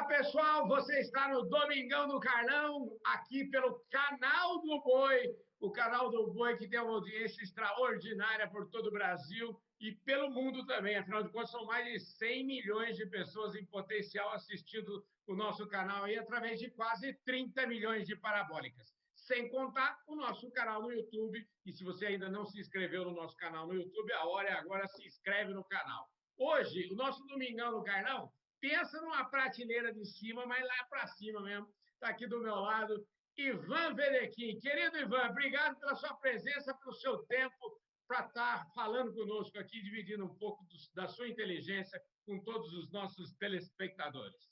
Pessoal, você está no Domingão do Carlão, aqui pelo Canal do Boi, o Canal do Boi que tem uma audiência extraordinária por todo o Brasil e pelo mundo também. Afinal de contas, são mais de 100 milhões de pessoas em potencial assistindo o nosso canal aí através de quase 30 milhões de parabólicas. Sem contar o nosso canal no YouTube. E se você ainda não se inscreveu no nosso canal no YouTube, a hora é agora, se inscreve no canal. Hoje, o nosso Domingão do Carlão, pensa numa prateleira de cima, mas lá para cima mesmo. Está aqui do meu lado, Ivan Vedequim. Querido Ivan, obrigado pela sua presença, pelo seu tempo, para estar falando conosco aqui, dividindo um pouco da sua inteligência com todos os nossos telespectadores.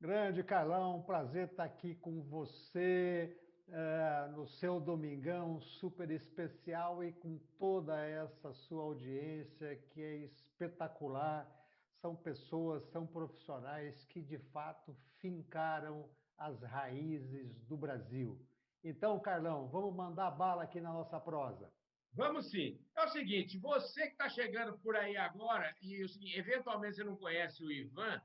Grande Carlão, prazer estar aqui com você no seu domingão super especial e com toda essa sua audiência que é espetacular. São pessoas, são profissionais que de fato fincaram as raízes do Brasil. Então, Carlão, vamos mandar bala aqui na nossa prosa. Vamos sim. É o seguinte, você que está chegando por aí agora e eventualmente você não conhece o Ivan,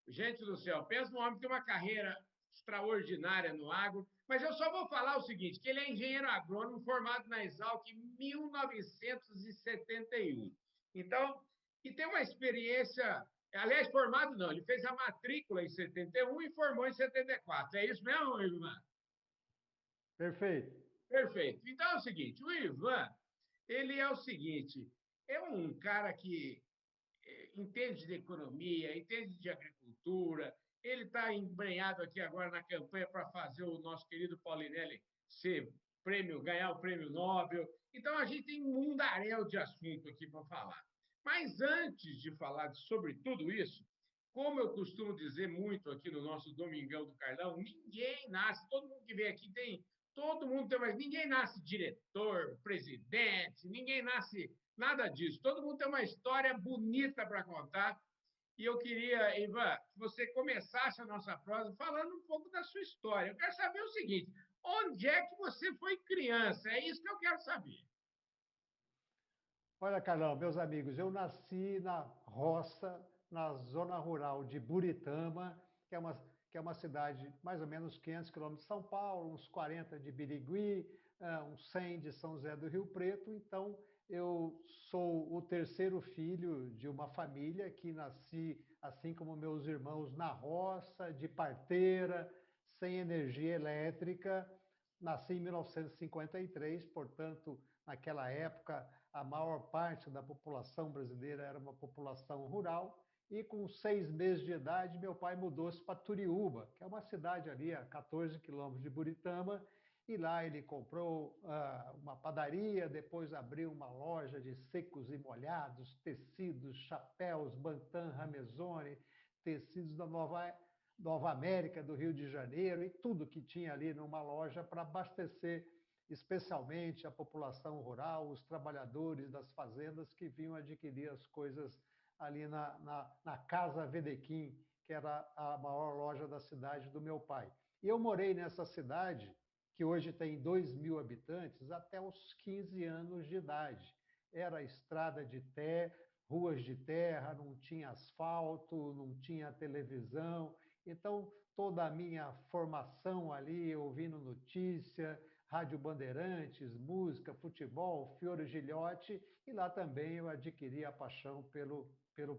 gente do céu, pensa num homem que tem uma carreira extraordinária no agro, mas eu só vou falar o seguinte, que ele é engenheiro agrônomo formado na Exalc em 1971. Então, e tem uma experiência, aliás, formado não, ele fez a matrícula em 71 e formou em 74. É isso mesmo, Ivan? Perfeito. Perfeito. Então é o seguinte, o Ivan, ele é o seguinte, é um cara que entende de economia, entende de agricultura, ele está embrenhado aqui agora na campanha para fazer o nosso querido Paulinelli ganhar o prêmio Nobel. Então, a gente tem um mundaréu de assunto aqui para falar. Mas antes de falar sobre tudo isso, como eu costumo dizer muito aqui no nosso Domingão do Carlão, ninguém nasce, todo mundo que vem aqui tem, todo mundo tem, mas ninguém nasce diretor, presidente, ninguém nasce nada disso. Todo mundo tem uma história bonita para contar. E eu queria, Ivan, que você começasse a nossa prosa falando um pouco da sua história. Eu quero saber o seguinte: onde é que você foi criança? É isso que eu quero saber. Olha, Carlão, meus amigos, eu nasci na roça, na zona rural de Buritama, que é uma cidade mais ou menos 500 quilômetros de São Paulo, uns 40 de Birigui, uns 100 de São José do Rio Preto. Então, eu sou o terceiro filho de uma família que nasci, assim como meus irmãos, na roça, de parteira, sem energia elétrica. Nasci em 1953, portanto, naquela época, a maior parte da população brasileira era uma população rural, e com 6 meses de idade, meu pai mudou-se para Turiúba, que é uma cidade ali a 14 quilômetros de Buritama, e lá ele comprou uma padaria, depois abriu uma loja de secos e molhados, tecidos, chapéus, Bantam, Ramezone, tecidos da Nova América, do Rio de Janeiro, e tudo que tinha ali numa loja para abastecer especialmente a população rural, os trabalhadores das fazendas que vinham adquirir as coisas ali na Casa Vedequim, que era a maior loja da cidade do meu pai. E eu morei nessa cidade, que hoje tem 2.000 habitantes, até os 15 anos de idade. Era estrada de terra, ruas de terra, não tinha asfalto, não tinha televisão. Então, toda a minha formação ali, ouvindo notícia, Rádio Bandeirantes, música, futebol, Fiore Gilhote, e lá também eu adquiri a paixão pelo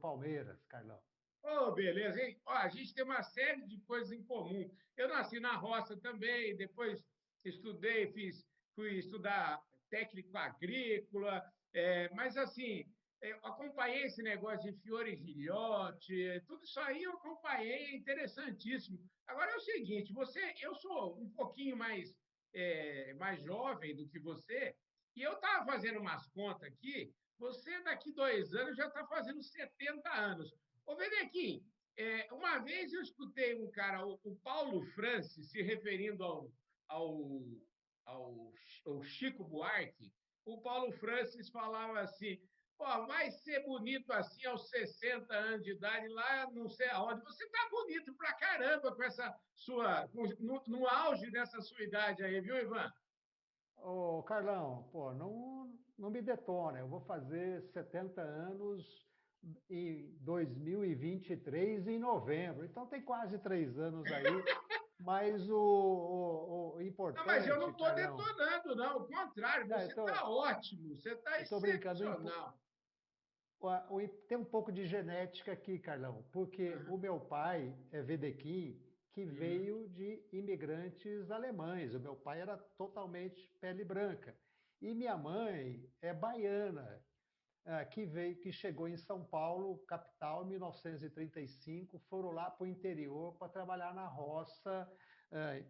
Palmeiras, Carlão. Oh, beleza, hein? Ó, a gente tem uma série de coisas em comum. Eu nasci na roça também, depois estudei, fui estudar técnico agrícola, mas assim, acompanhei esse negócio de Fiore Gilhote, tudo isso aí eu acompanhei, é interessantíssimo. Agora é o seguinte, eu sou um pouquinho mais jovem do que você, e eu estava fazendo umas contas aqui, você daqui 2 anos já está fazendo 70 anos. Ô, Venequim, uma vez eu escutei um cara, o Paulo Francis, se referindo ao, ao, ao Chico Buarque, o Paulo Francis falava assim: "Pô, vai ser bonito assim aos 60 anos de idade, lá não sei aonde. Você tá bonito pra caramba com essa no auge dessa sua idade aí, viu, Ivan?" Ô, Carlão, pô, não me detona, eu vou fazer 70 anos em 2023, em novembro. Então, tem quase 3 anos aí. Mas o Não, mas eu não importante, estou Carlão, detonando, não. Ao contrário, não, você está ótimo, você está eu estou brincando, excepcional. tem um pouco de genética aqui, Carlão, porque Uhum, o meu pai é Wedekind, que uhum, veio de imigrantes alemães. O meu pai era totalmente pele branca. E minha mãe é baiana, que chegou em São Paulo, capital, em 1935, foram lá para o interior para trabalhar na roça,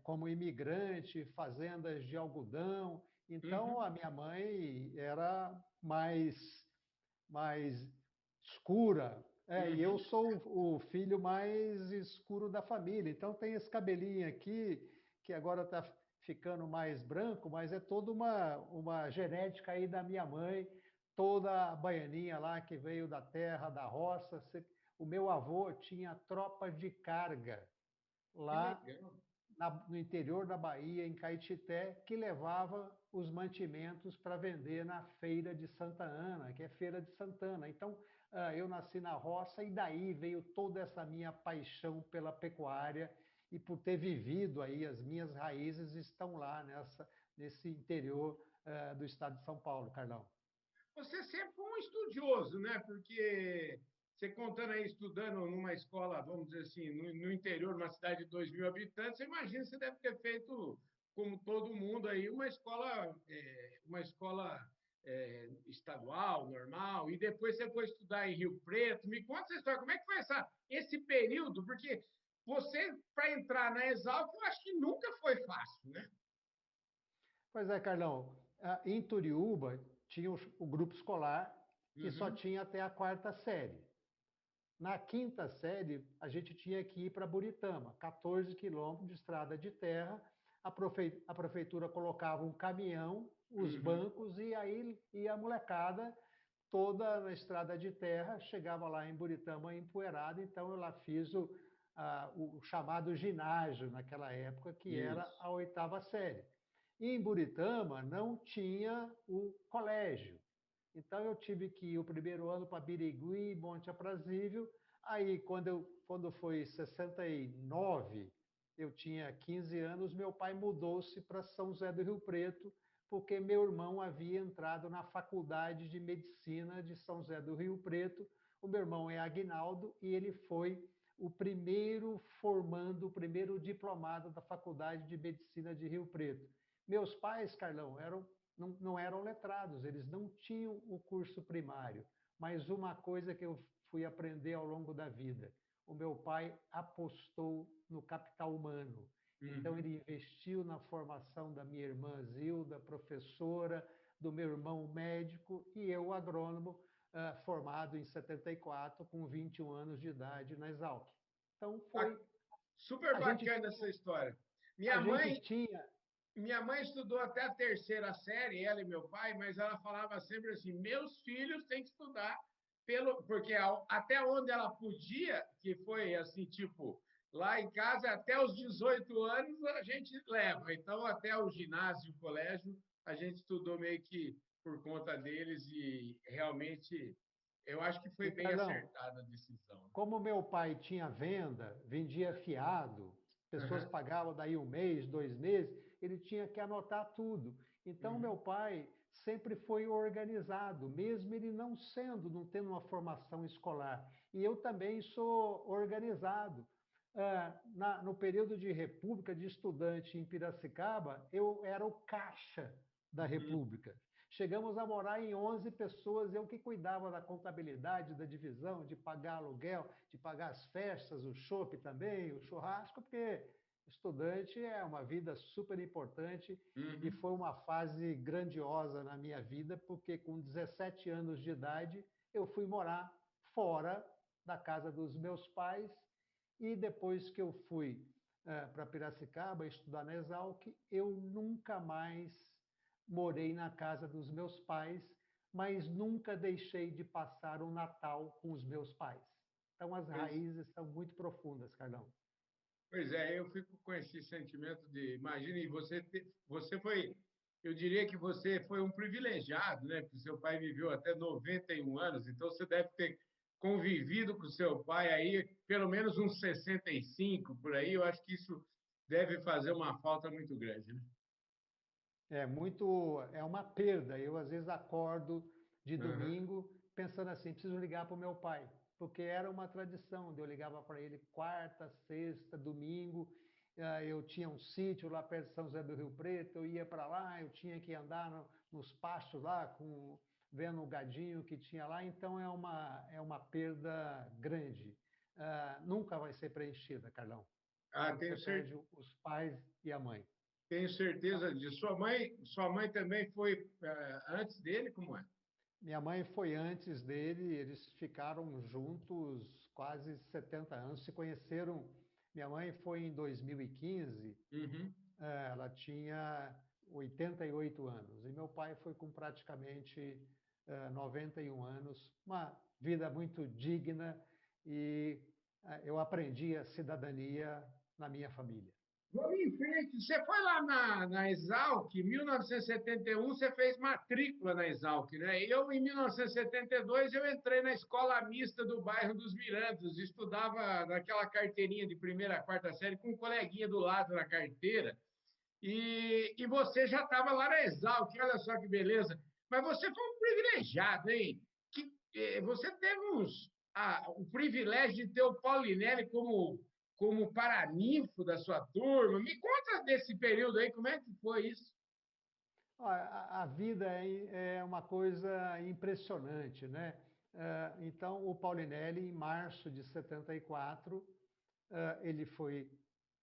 como imigrante, fazendas de algodão. Então, uhum, a minha mãe era mais escura. E eu uhum. sou o filho mais escuro da família. Então tem esse cabelinho aqui, que agora está ficando mais branco, mas é toda uma genética aí da minha mãe, toda a baianinha lá que veio da terra, da roça. O meu avô tinha tropa de carga Que lá legal. no interior da Bahia, em Caetité, que levava os mantimentos para vender na Feira de Santa Ana, que é Feira de Santana. Então, eu nasci na roça e daí veio toda essa minha paixão pela pecuária e por ter vivido aí, as minhas raízes estão lá nesse interior do estado de São Paulo, Carlão. Você sempre foi um estudioso, né? Porque você contando aí, estudando numa escola, vamos dizer assim, no interior, numa cidade de 2.000 habitantes, você imagina, você deve ter feito, como todo mundo aí, uma escola estadual, normal, e depois você foi estudar em Rio Preto. Me conta essa história, como é que foi esse período? Porque você, para entrar na Exalc, eu acho que nunca foi fácil, né? Pois é, Carlão, em Turiúba tinha o grupo escolar que só Uhum, tinha até a quarta série. Na quinta série, a gente tinha que ir para Buritama, 14 quilômetros de estrada de terra. A prefeitura colocava um caminhão, os uhum. bancos, e aí ia a molecada toda na estrada de terra, chegava lá em Buritama empoeirada. Então, eu lá fiz o chamado ginásio naquela época, que era Isso. a oitava série. E em Buritama não tinha o colégio. Então, eu tive que ir o primeiro ano para Birigui, Monte Aprazível. Aí, quando foi 69, eu tinha 15 anos, meu pai mudou-se para São José do Rio Preto, porque meu irmão havia entrado na Faculdade de Medicina de São José do Rio Preto. O meu irmão é Aguinaldo e ele foi o primeiro formando, o primeiro diplomado da Faculdade de Medicina de Rio Preto. Meus pais, Carlão, não eram letrados, eles não tinham o curso primário. Mas uma coisa que eu fui aprender ao longo da vida: o meu pai apostou no capital humano. Então, Uhum. ele investiu na formação da minha irmã Zilda, professora, do meu irmão médico, e eu, agrônomo, formado em 74, com 21 anos de idade, na Exalc. Então, Ba- Super a gente bacana tinha, essa história. Minha a gente mãe, tinha minha mãe estudou até a terceira série, ela e meu pai, mas ela falava sempre assim: meus filhos têm que estudar porque até onde ela podia, que foi assim, tipo, lá em casa, até os 18 anos a gente leva. Então, até o ginásio, o colégio, a gente estudou meio que por conta deles e realmente eu acho que foi e bem Carlão, acertada a decisão. como meu pai tinha venda, vendia fiado, pessoas Uhum, pagavam daí um mês, 2 meses, ele tinha que anotar tudo. Então, uhum, meu pai sempre foi organizado, mesmo ele não tendo uma formação escolar. E eu também sou organizado. No período de República, de estudante em Piracicaba, eu era o caixa da uhum. República. Chegamos a morar em 11 pessoas, eu que cuidava da contabilidade, da divisão, de pagar aluguel, de pagar as festas, o chopp também, o churrasco, porque estudante é uma vida super importante e Uhum. foi uma fase grandiosa na minha vida, porque com 17 anos de idade eu fui morar fora da casa dos meus pais e depois que eu fui para Piracicaba estudar na Exalc, eu nunca mais morei na casa dos meus pais, mas nunca deixei de passar o Natal com os meus pais. Então, as Pois, raízes são muito profundas, Carlão. pois é, eu fico com esse sentimento de, imagine, você foi, eu diria que você foi um privilegiado, né? Porque seu pai viveu até 91 anos, então você deve ter convivido com seu pai aí, pelo menos uns 65 por aí, eu acho que isso deve fazer uma falta muito grande, né? É uma perda. Eu às vezes acordo de Aham. domingo pensando assim, preciso ligar para o meu pai, porque era uma tradição. Eu ligava para ele quarta, sexta, domingo. Eu tinha um sítio lá perto de São José do Rio Preto, eu ia para lá, eu tinha que andar nos pastos lá, vendo o gadinho que tinha lá. Então é uma perda grande. Nunca vai ser preenchida, Carlão, Ah, quando você perde os pais e a mãe. tenho Então, certeza disso. Sua mãe também foi antes dele, como é? minha mãe foi antes dele, eles ficaram juntos quase 70 anos, se conheceram. Minha mãe foi em 2015, Uhum. ela tinha 88 anos, e meu pai foi com praticamente 91 anos, uma vida muito digna, e eu aprendi a cidadania na minha família. Vamos em frente. Você foi lá na Exalc, em 1971, você fez matrícula na Exalc, né? Eu, em 1972, eu entrei na escola mista do bairro dos Mirandos, estudava naquela carteirinha de primeira a quarta série com um coleguinha do lado na carteira, e você já estava lá na Exalc, olha só que beleza. Mas você foi um privilegiado, hein? Você teve o privilégio de ter o Paulinelli como paraninfo da sua turma. Me conta desse período aí, como é que foi isso? A vida é uma coisa impressionante, né? Então, o Paulinelli, em março de 74, ele foi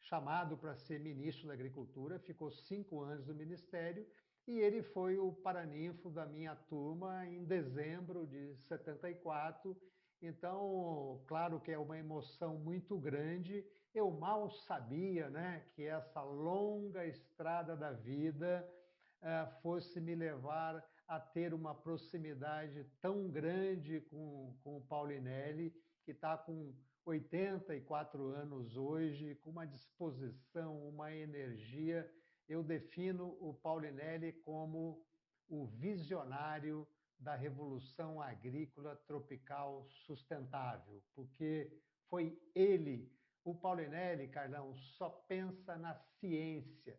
chamado para ser ministro da Agricultura, ficou 5 anos no ministério, e ele foi o paraninfo da minha turma em dezembro de 74. Então, claro que é uma emoção muito grande. Eu mal sabia, né, que essa longa estrada da vida fosse me levar a ter uma proximidade tão grande com o Paulinelli, que está com 84 anos hoje, com uma disposição, uma energia. Eu defino o Paulinelli como o visionário da revolução agrícola tropical sustentável, porque foi ele, o Paulinelli, Carlão, só pensa na ciência.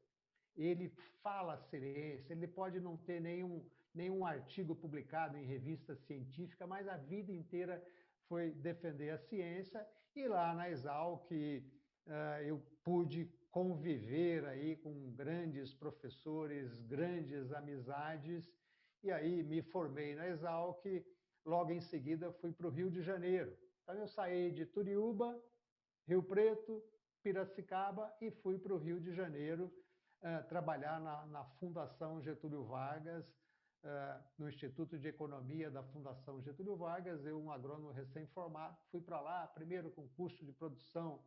Ele fala ciência, ele pode não ter nenhum artigo publicado em revista científica, mas a vida inteira foi defender a ciência, e lá na Exalc eu pude conviver aí com grandes professores, grandes amizades, e aí me formei na Exalc, logo em seguida fui para o Rio de Janeiro. Então eu saí de Turiúba, Rio Preto, Piracicaba e fui para o Rio de Janeiro trabalhar na Fundação Getúlio Vargas, no Instituto de Economia da Fundação Getúlio Vargas. Eu, um agrônomo recém-formado, fui para lá, primeiro com curso de produção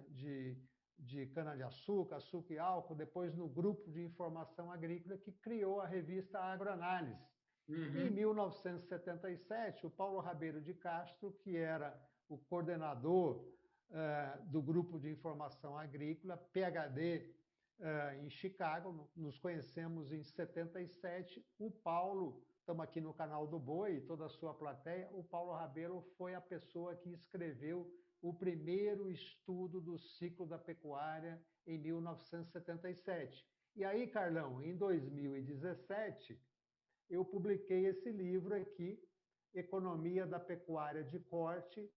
de cana-de-açúcar, açúcar e álcool, depois no Grupo de Informação Agrícola, que criou a revista Agroanálise. Em Uhum. 1977, o Paulo Rabeiro de Castro, que era o coordenador do Grupo de Informação Agrícola, PhD, em Chicago, nos conhecemos em 77. O Paulo, estamos aqui no canal do Boi, toda a sua plateia, o Paulo Rabelo foi a pessoa que escreveu o primeiro estudo do ciclo da pecuária em 1977. E aí, Carlão, em 2017, eu publiquei esse livro aqui, Economia da Pecuária de Corte,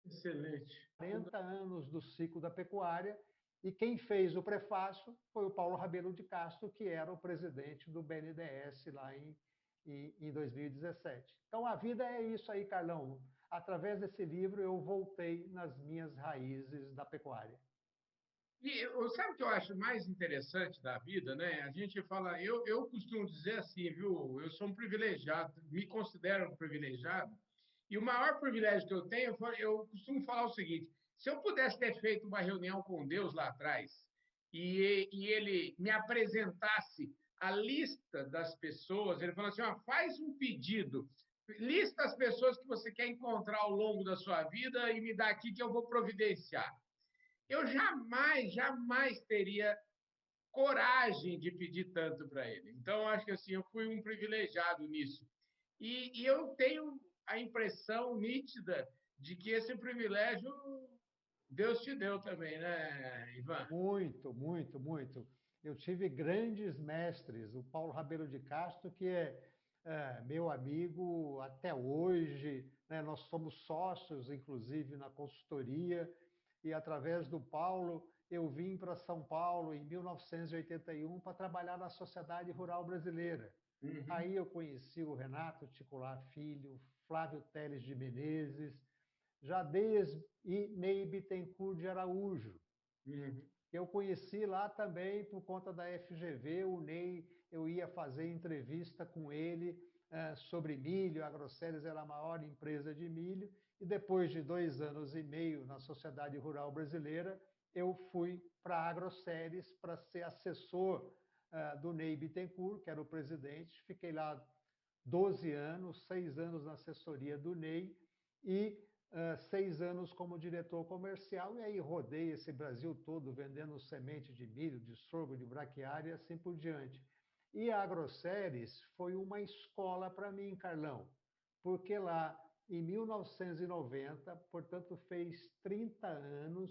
Excelente. 40 anos do ciclo da pecuária, e quem fez o prefácio foi o Paulo Rabelo de Castro, que era o presidente do BNDES lá em 2017. Então, a vida é isso aí, Carlão. Através desse livro, eu voltei nas minhas raízes da pecuária. Sabe o que eu acho mais interessante da vida, né? A gente fala, eu costumo dizer assim, viu? Eu sou um privilegiado, me considero um privilegiado, e o maior privilégio que eu tenho, eu costumo falar o seguinte: se eu pudesse ter feito uma reunião com Deus lá atrás, e ele me apresentasse a lista das pessoas, ele falou assim: ó, faz um pedido, lista as pessoas que você quer encontrar ao longo da sua vida e me dá aqui que eu vou providenciar. Eu jamais, jamais teria coragem de pedir tanto para ele. Então, acho que assim, eu fui um privilegiado nisso. E eu tenho a impressão nítida de que esse privilégio Deus te deu também, né, Ivan? Muito, muito, muito. Eu tive grandes mestres, o Paulo Rabelo de Castro, que é meu amigo até hoje, né? Nós somos sócios, inclusive, na consultoria, e através do Paulo eu vim para São Paulo em 1981 para trabalhar na Sociedade Rural Brasileira. Uhum, Aí eu conheci o Renato Ticular Filho, Flávio Teles de Menezes, já desde Ney Bittencourt de Araújo. uhum, Eu conheci lá também por conta da FGV, o Ney, eu ia fazer entrevista com ele sobre milho, a Agroceres era a maior empresa de milho, e depois de 2 anos e meio na Sociedade Rural Brasileira, eu fui para a Agroceres para ser assessor do Ney Bittencourt, que era o presidente, fiquei lá 12 anos, 6 anos na assessoria do Ney, e 6 anos como diretor comercial, e aí rodei esse Brasil todo vendendo semente de milho, de sorgo, de braquiária e assim por diante. E a Agroceres foi uma escola para mim, Carlão, porque lá em 1990, portanto fez 30 anos,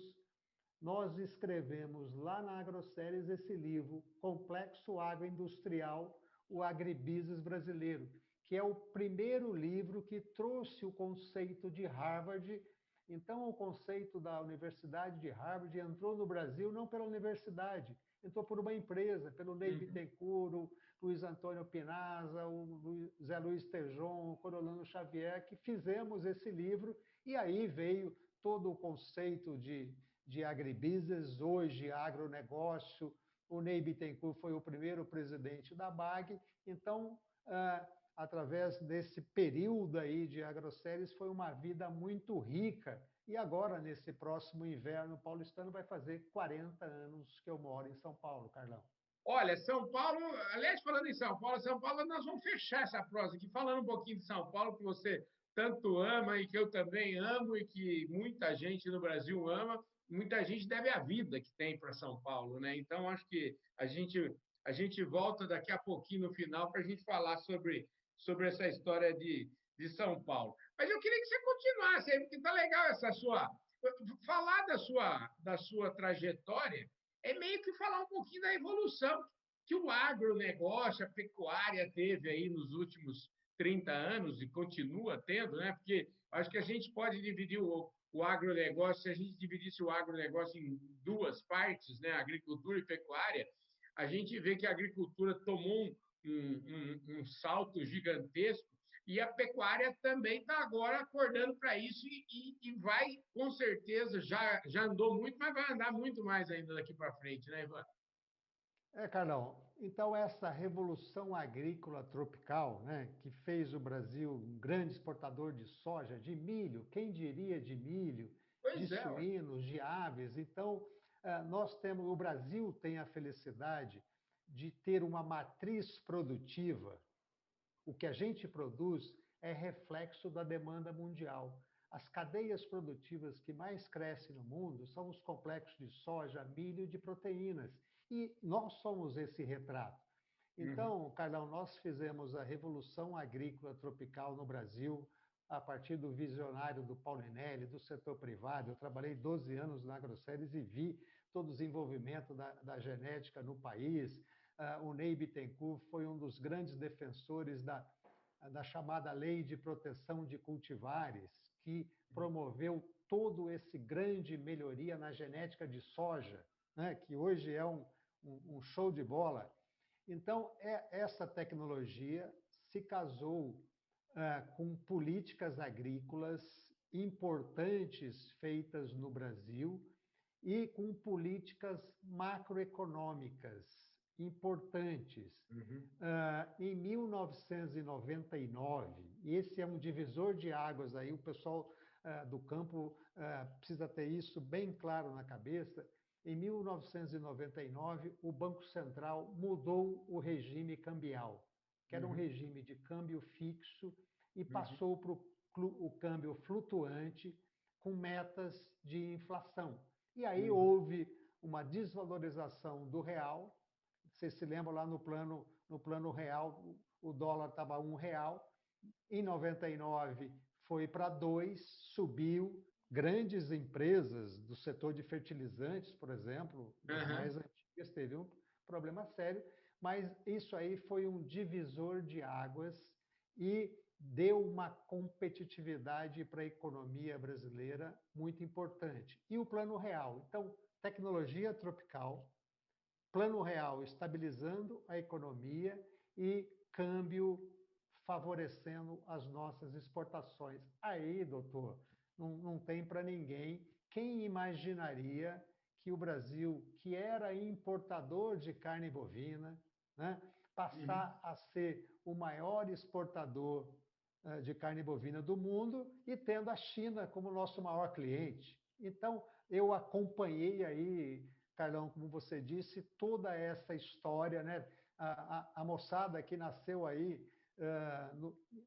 nós escrevemos lá na Agroceres esse livro, Complexo Agroindustrial, o Agribusiness Brasileiro, que é o primeiro livro que trouxe o conceito de Harvard. Então, o conceito da Universidade de Harvard entrou no Brasil não pela universidade, entrou por uma empresa, pelo Ney uhum. Bittencourt, o Luiz Antônio Pinaza, o Zé Luiz Tejon, o Corolano Xavier, que fizemos esse livro, e aí veio todo o conceito de agribusiness, hoje agronegócio. O Ney Bittencourt foi o primeiro presidente da BAG, então, através desse período aí de Agroceres, foi uma vida muito rica. E agora, nesse próximo inverno paulistano, vai fazer 40 anos que eu moro em São Paulo, Carlão. Olha, São Paulo, aliás, falando em São Paulo, nós vamos fechar essa prosa aqui, falando um pouquinho de São Paulo, que você tanto ama e que eu também amo e que muita gente no Brasil ama, muita gente deve a vida que tem para São Paulo, né? Então, acho que a gente volta daqui a pouquinho no final para a gente falar sobre essa história de São Paulo. Mas eu queria que você continuasse aí, porque está legal essa sua. Falar da sua trajetória é meio que falar um pouquinho da evolução que o agronegócio, a pecuária teve aí nos últimos 30 anos e continua tendo, né? Porque acho que a gente pode dividir o agronegócio, se a gente dividisse o agronegócio em duas partes, né? Agricultura e pecuária, a gente vê que a agricultura tomou um salto gigantesco e a pecuária também está agora acordando para isso e vai, com certeza, já andou muito, mas vai andar muito mais ainda daqui para frente, né, Ivan? Carlão, então essa revolução agrícola tropical, né, que fez o Brasil um grande exportador de soja, de milho, quem diria de milho, de Pois é, ué. suínos, de aves. Então, o Brasil tem a felicidade de ter uma matriz produtiva. O que a gente produz é reflexo da demanda mundial. As cadeias produtivas que mais crescem no mundo são os complexos de soja, milho e de proteínas. E nós somos esse retrato. Uhum. Então, Carlão, nós fizemos a revolução agrícola tropical no Brasil a partir do visionário do Paulinelli, do setor privado. Eu trabalhei 12 anos na Agroceres e vi todo o desenvolvimento da genética no país. O Ney Bittencourt foi um dos grandes defensores da chamada Lei de Proteção de Cultivares, que promoveu todo esse grande melhoria na genética de soja, né, que hoje é um show de bola. Então, essa tecnologia se casou com políticas agrícolas importantes feitas no Brasil e com políticas macroeconômicas importantes. Uhum. Em 1999, e esse é um divisor de águas aí, o pessoal do campo precisa ter isso bem claro na cabeça. Em 1999, o Banco Central mudou o regime cambial, que era um Uhum. regime de câmbio fixo, e Uhum. passou para o câmbio flutuante com metas de inflação. E aí Uhum. houve uma desvalorização do real. Você se lembra lá no plano real, o dólar estava R$ 1, Em 99 foi para 2, subiu. Grandes empresas do setor de fertilizantes, por exemplo, das Aham. mais antigas, teve um problema sério, mas isso aí foi um divisor de águas e deu uma competitividade para a economia brasileira muito importante. E o Plano Real? Então, tecnologia tropical, Plano Real estabilizando a economia e câmbio favorecendo as nossas exportações. Aí, doutor, não tem para ninguém. Quem imaginaria que o Brasil, que era importador de carne bovina, né, Uhum. passar a ser o maior exportador de carne bovina do mundo e tendo a China como nosso maior cliente? Então, eu acompanhei aí, Carlão, como você disse, toda essa história, né? A moçada que nasceu aí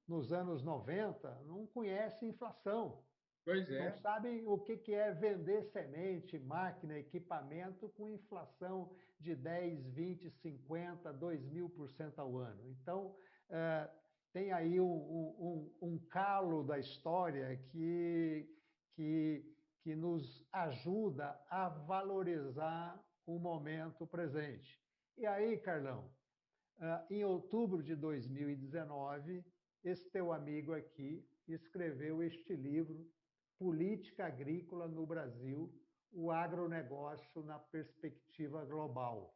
nos anos 90 não conhece inflação, Pois não é. sabem o que é vender semente, máquina, equipamento com inflação de 10, 20, 50, 2.000% ao ano. Então, tem aí um calo da história que, que nos ajuda a valorizar o momento presente. E aí, Carlão, em outubro de 2019, esse teu amigo aqui escreveu este livro, Política Agrícola no Brasil, o agronegócio na perspectiva global.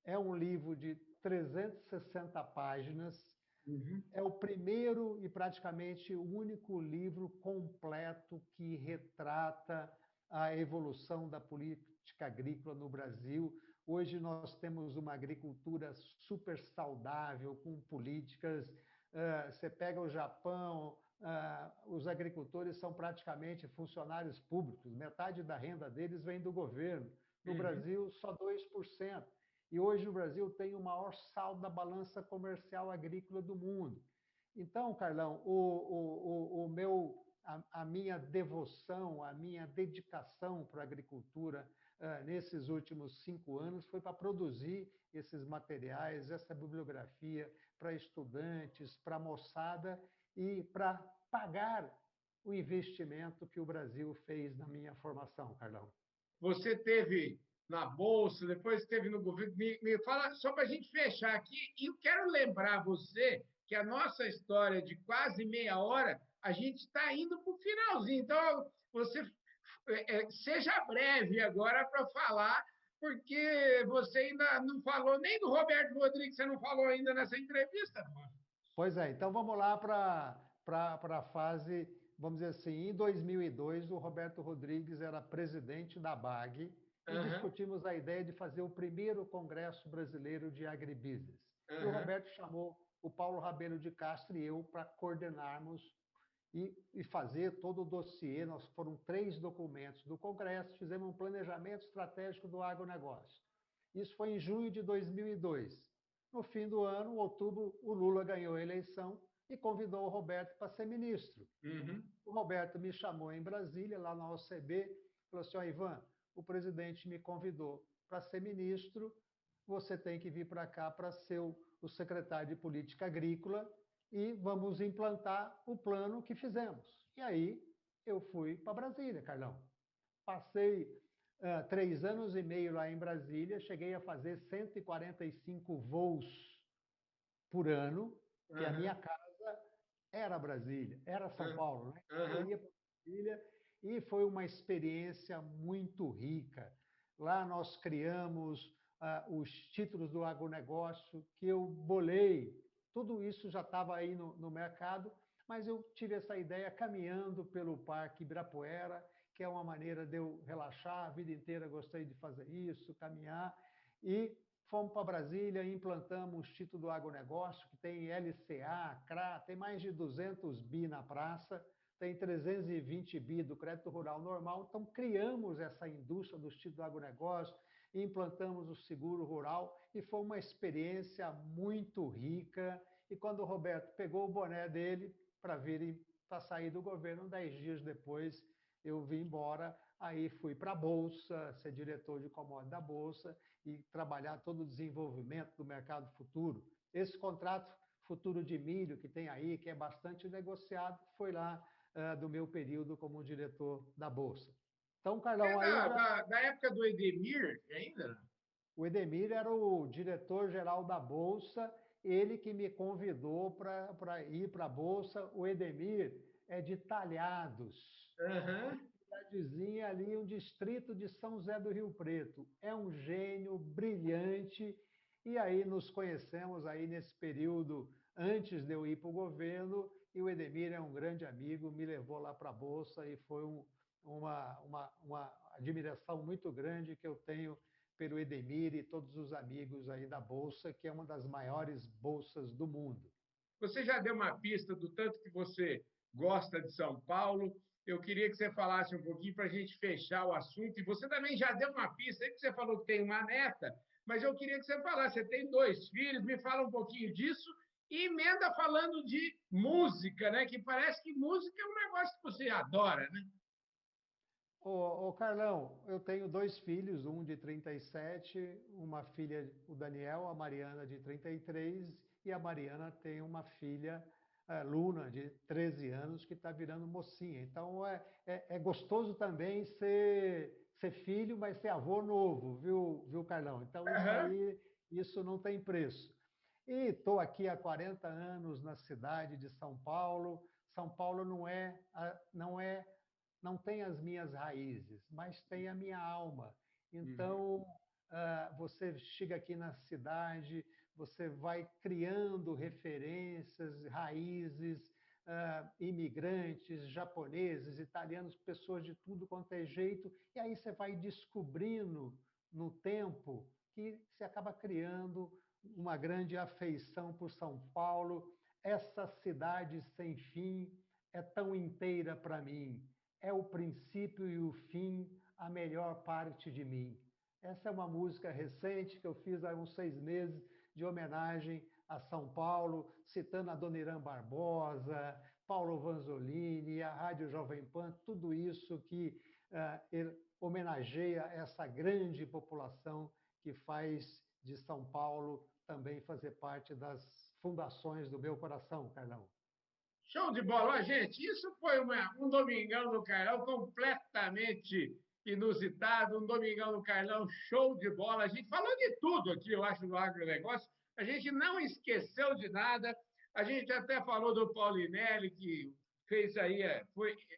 É um livro de 360 páginas, Uhum. é o primeiro e praticamente o único livro completo que retrata a evolução da política agrícola no Brasil. Hoje nós temos uma agricultura super saudável, com políticas. Você pega o Japão, os agricultores são praticamente funcionários públicos, metade da renda deles vem do governo. No Uhum. Brasil, só 2%. E hoje o Brasil tem o maior saldo da balança comercial agrícola do mundo. Então, Carlão, a minha devoção, a minha dedicação para a agricultura nesses últimos 5 anos foi para produzir esses materiais, essa bibliografia para estudantes, para moçada e para pagar o investimento que o Brasil fez na minha formação, Carlão. Você teve na Bolsa, depois teve no governo. Me fala, só para a gente fechar aqui, e eu quero lembrar você que a nossa história de quase meia hora, a gente está indo para o finalzinho. Então, você seja breve agora para falar, porque você ainda não falou nem do Roberto Rodrigues, você não falou ainda nessa entrevista. Pois é, então vamos lá para a fase, vamos dizer assim, em 2002, o Roberto Rodrigues era presidente da BAG e Aham, discutimos a ideia de fazer o primeiro Congresso Brasileiro de Agribusiness. E o aham, Roberto chamou o Paulo Rabelo de Castro e eu para coordenarmos e fazer todo o dossiê. Nós foram 3 documentos do Congresso, fizemos um planejamento estratégico do agronegócio. Isso foi em junho de 2002. No fim do ano, outubro, o Lula ganhou a eleição e convidou o Roberto para ser ministro. uhum. O Roberto me chamou em Brasília, lá na OCB, falou assim: Ivan, o presidente me convidou para ser ministro, você tem que vir para cá para ser o secretário de Política Agrícola e vamos implantar o plano que fizemos. E aí eu fui para Brasília, Carlão. Passei 3 anos e meio lá em Brasília, cheguei a fazer 145 voos por ano, que a minha Aham, casa era Brasília, era São aham, Paulo, né? Então eu aham. ia para Brasília e foi uma experiência muito rica. Lá nós criamos os títulos do agronegócio que eu bolei. Tudo isso já estava aí no mercado, mas eu tive essa ideia caminhando pelo Parque Ibirapuera, que é uma maneira de eu relaxar. A vida inteira gostei de fazer isso, caminhar. E fomos para Brasília e implantamos o Instituto do Agronegócio, que tem LCA, CRA, tem mais de 200 bi na praça, tem 320 bi do crédito rural normal. Então, criamos essa indústria do Instituto do Agronegócio, implantamos o seguro rural e foi uma experiência muito rica. E quando o Roberto pegou o boné dele para sair do governo, 10 dias depois eu vim embora. Aí fui para a Bolsa, ser diretor de commodities da Bolsa e trabalhar todo o desenvolvimento do mercado futuro. Esse contrato futuro de milho que tem aí, que é bastante negociado, foi lá do meu período como diretor da Bolsa. Então, É Carlão, aí já da época do Edemir ainda? o Edemir era o diretor-geral da Bolsa, ele que me convidou para ir para a Bolsa. O Edemir é de Talhados, Aham. cidadezinha ali, um distrito de São José do Rio Preto. É um gênio brilhante, e aí nos conhecemos aí nesse período antes de eu ir para o governo, e o Edemir é um grande amigo, me levou lá para a Bolsa e foi uma admiração muito grande que eu tenho pelo Edemir e todos os amigos aí da Bolsa, que é uma das maiores bolsas do mundo. Você já deu uma pista do tanto que você gosta de São Paulo. Eu queria que você falasse um pouquinho para a gente fechar o assunto. E você também já deu uma pista, aí que você falou que tem uma neta, mas eu queria que você falasse. Você tem 2 filhos, me fala um pouquinho disso. E emenda falando de música, né? Que parece que música é um negócio que você adora, né? Ô, Carlão, eu tenho 2 filhos, um de 37, uma filha, o Daniel, a Mariana, de 33, e a Mariana tem uma filha, a Luna, de 13 anos, que está virando mocinha. Então, é gostoso também ser filho, mas ser avô novo, viu, Carlão? Então, isso Aham. aí, isso não tem preço. E estou aqui há 40 anos na cidade de São Paulo. São Paulo não tem as minhas raízes, mas tem a minha alma. Uhum. Então, você chega aqui na cidade, você vai criando referências, raízes, imigrantes, japoneses, italianos, pessoas de tudo quanto é jeito, e aí você vai descobrindo no tempo que você acaba criando uma grande afeição por São Paulo. Essa cidade sem fim é tão inteira para mim, é o princípio e o fim, a melhor parte de mim. Essa é uma música recente que eu fiz há uns 6 meses, de homenagem a São Paulo, citando a Dona Irã Barbosa, Paulo Vanzolini, a Rádio Jovem Pan, tudo isso que homenageia essa grande população que faz de São Paulo também fazer parte das fundações do meu coração, Carlão. Show de bola, gente. Isso foi um Domingão do Carlão completamente inusitado, um Domingão do Carlão show de bola. A gente falou de tudo aqui, eu acho, no agronegócio. A gente não esqueceu de nada. A gente até falou do Paulinelli, que fez aí,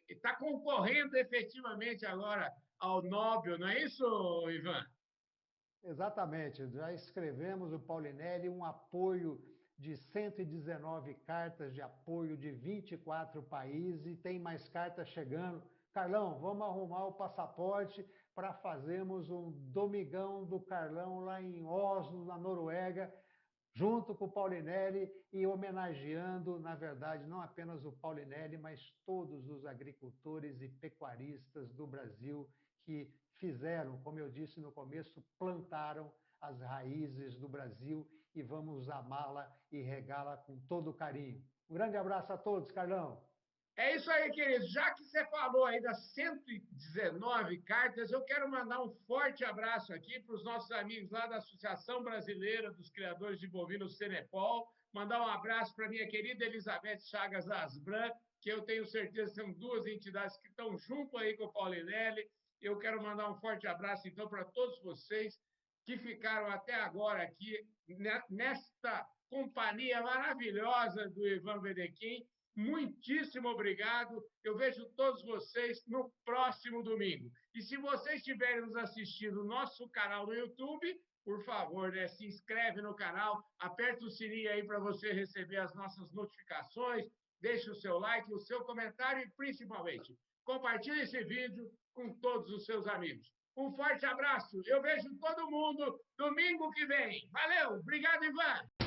está concorrendo efetivamente agora ao Nobel, não é isso, Ivan? Exatamente, já escrevemos o Paulinelli um apoio de 119 cartas de apoio de 24 países e tem mais cartas chegando. Carlão, vamos arrumar o passaporte para fazermos um Domingão do Carlão lá em Oslo, na Noruega, junto com o Paulinelli e homenageando, na verdade, não apenas o Paulinelli, mas todos os agricultores e pecuaristas do Brasil que fizeram, como eu disse no começo, plantaram as raízes do Brasil e vamos amá-la e regá-la com todo carinho. Um grande abraço a todos, Carlão. É isso aí, querido. Já que você falou aí das 119 cartas, eu quero mandar um forte abraço aqui para os nossos amigos lá da Associação Brasileira dos Criadores de Bovinos, Senepol. Mandar um abraço para minha querida Elizabeth Chagas Asbran, que eu tenho certeza que são 2 entidades que estão junto aí com o Paulinelli. Eu quero mandar um forte abraço, então, para todos vocês que ficaram até agora aqui nesta companhia maravilhosa do Ivan Vedequim. Muitíssimo obrigado. Eu vejo todos vocês no próximo domingo. E se vocês estiverem nos assistindo no nosso canal no YouTube, por favor, né, se inscreve no canal, aperta o sininho aí para você receber as nossas notificações, deixe o seu like, o seu comentário e, principalmente, compartilhe esse vídeo com todos os seus amigos. Um forte abraço. Eu vejo todo mundo domingo que vem. Valeu. Obrigado, Ivan.